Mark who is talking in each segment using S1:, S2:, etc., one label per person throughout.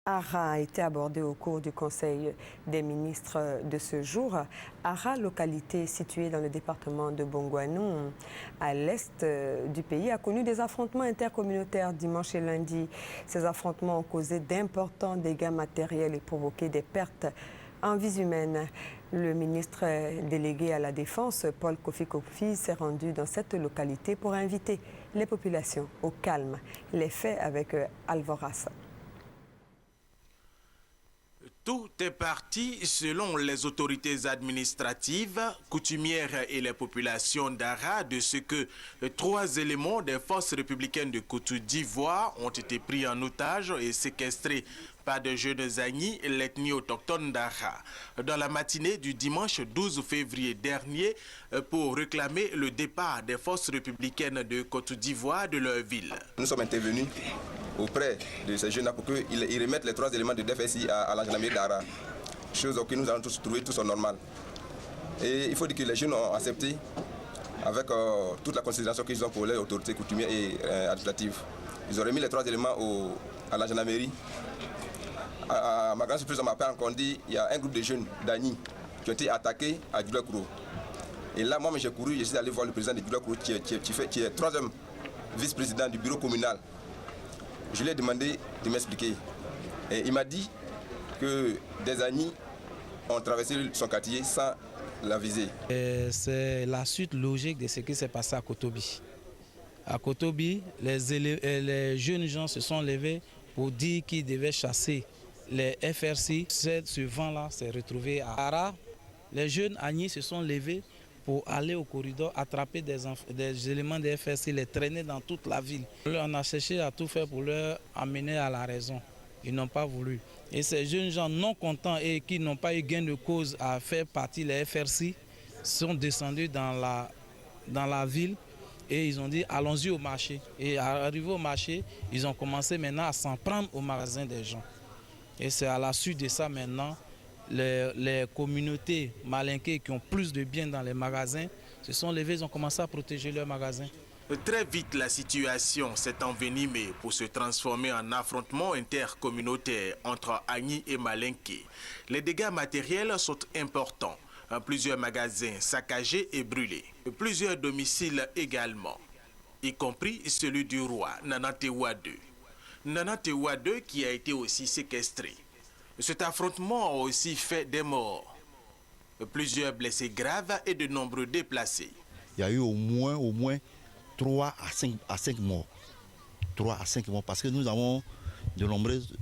S1: Ara a été abordé au cours du Conseil des ministres de ce jour. Ara, localité située dans le département de Bongouanou, à l'est du pays, a connu des affrontements intercommunautaires dimanche et lundi. Ces affrontements ont causé d'importants dégâts matériels et provoqué des pertes en vies humaines. Le ministre délégué à la Défense, Paul Kofi Kofi, s'est rendu dans cette localité pour inviter les populations au calme. Les faits avec Alvoras.
S2: Tout est parti selon les autorités administratives, coutumières et les populations d'Ara de ce que 3 éléments des forces républicaines de Côte d'Ivoire ont été pris en otage et séquestrés par de jeunes Agni, l'ethnie autochtone d'Ara, dans la matinée du dimanche 12 février dernier pour réclamer le départ des forces républicaines de Côte d'Ivoire de leur ville.
S3: Nous sommes intervenus auprès de ces jeunes-là pour qu'ils remettent les 3 éléments de DFSI à la gendarmerie d'Ara, chose que nous allons tous trouver tout en normal. Et il faut dire que les jeunes ont accepté avec toute la considération qu'ils ont pour les autorités coutumières et administratives. Ils ont remis les 3 éléments à la gendarmerie. À ma grande surprise, on m'appelle encore dit il y a un groupe de jeunes d'Agni qui ont été attaqués à Djoulakouro. Et là, moi, j'ai couru, je suis allé voir le président de Djoulakouro qui est 3e vice-président du bureau communal. Je lui ai demandé de m'expliquer. Et il m'a dit que des Agni ont traversé son quartier sans la viser.
S4: C'est la suite logique de ce qui s'est passé à Kotobi. À Kotobi, les jeunes gens se sont levés pour dire qu'ils devaient chasser les FRC. Ce vent-là s'est retrouvé à Ara. Les jeunes Agni se sont levés pour aller au corridor, attraper des éléments des FRC, les traîner dans toute la ville. On a cherché à tout faire pour leur amener à la raison. Ils n'ont pas voulu. Et ces jeunes gens non contents et qui n'ont pas eu gain de cause à faire partie des FRC sont descendus dans la ville et ils ont dit allons-y au marché. Et arrivés au marché, ils ont commencé maintenant à s'en prendre au magasin des gens. Et c'est à la suite de ça maintenant, les communautés malinquées qui ont plus de biens dans les magasins se sont levées, ils ont commencé à protéger leurs magasins.
S2: Très vite, la situation s'est envenimée pour se transformer en affrontement intercommunautaire entre Agni et Malinké. Les dégâts matériels sont importants. Plusieurs magasins saccagés et brûlés. Plusieurs domiciles également, y compris celui du roi Nanatewa II. Nanatewa II qui a été aussi séquestré. Cet affrontement a aussi fait des morts. Plusieurs blessés graves et de nombreux déplacés.
S5: Il y a eu au moins 3 à 5 morts. 3 à 5 morts parce que nous avons de nombreuses...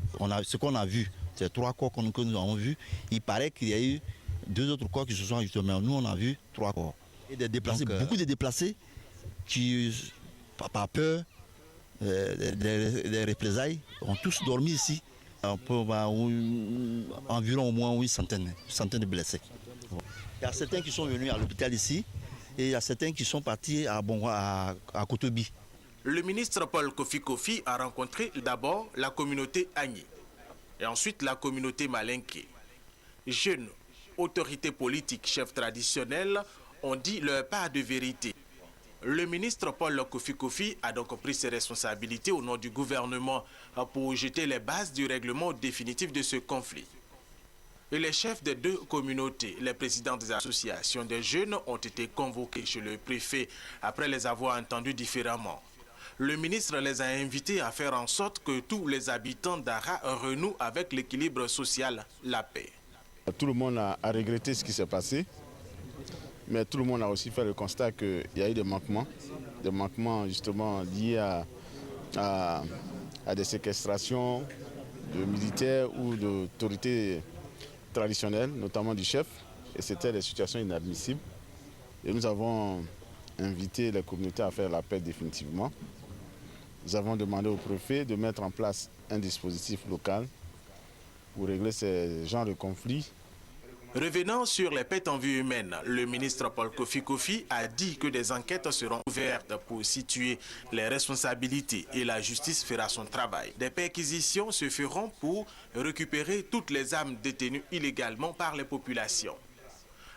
S5: ce qu'on a vu, c'est 3 corps que nous avons vus. Il paraît qu'il y a eu 2 autres corps qui se sont ajoutés, mais nous on a vu 3 corps. Et des déplacés, beaucoup de déplacés qui, par peur des représailles, ont tous dormi ici. Environ au moins une centaine de blessés. Il y a certains qui sont venus à l'hôpital ici et il y a certains qui sont partis à Kotobi.
S2: Le ministre Paul Kofi Kofi a rencontré d'abord la communauté Agni et ensuite la communauté Malinké. Jeunes, autorités politiques, chefs traditionnels ont dit leur part de vérité. Le ministre Paul Kofi Kofi a donc pris ses responsabilités au nom du gouvernement pour jeter les bases du règlement définitif de ce conflit. Et les chefs des 2 communautés, les présidents des associations des jeunes ont été convoqués chez le préfet après les avoir entendus différemment. Le ministre les a invités à faire en sorte que tous les habitants d'Ara renouent avec l'équilibre social, la paix.
S6: Tout le monde a regretté ce qui s'est passé. Mais tout le monde a aussi fait le constat qu'il y a eu des manquements justement liés à des séquestrations de militaires ou d'autorités traditionnelles, notamment du chef. Et c'était des situations inadmissibles. Et nous avons invité les communautés à faire la paix définitivement. Nous avons demandé au préfet de mettre en place un dispositif local pour régler ces genres de conflits.
S2: Revenant sur les pertes en vie humaine, le ministre Paul Kofi Kofi a dit que des enquêtes seront ouvertes pour situer les responsabilités et la justice fera son travail. Des perquisitions se feront pour récupérer toutes les armes détenues illégalement par les populations.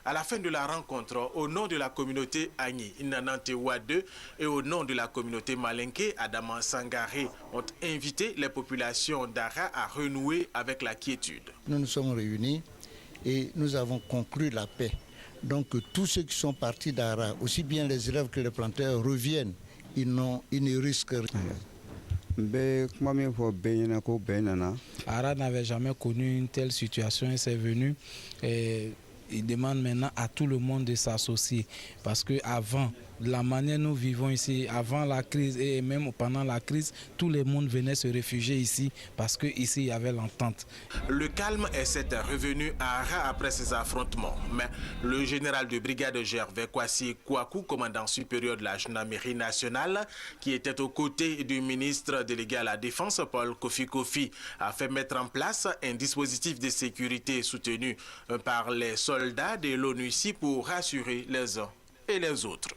S2: À la fin de la rencontre, au nom de la communauté Agni, Nanantewa 2 et au nom de la communauté Malinké, Adama Sangaré ont invité les populations d'Ara à renouer avec la quiétude.
S7: Nous nous sommes réunis et nous avons conclu la paix. Donc tous ceux qui sont partis d'Ara, aussi bien les élèves que les planteurs, reviennent. Ils ne risquent rien.
S4: Ara n'avait jamais connu une telle situation et c'est venu. Il demande maintenant à tout le monde de s'associer parce que avant, la manière dont nous vivons ici, avant la crise et même pendant la crise, tout le monde venait se réfugier ici parce qu'ici il y avait l'entente.
S2: Le calme est revenu à Ara après ces affrontements, mais le général de brigade Gervais Kwasi Kouakou, commandant supérieur de la gendarmerie nationale, qui était aux côtés du ministre délégué à la défense Paul Kofi Kofi, a fait mettre en place un dispositif de sécurité soutenu par les soldats de l'ONU ici pour rassurer les uns et les autres.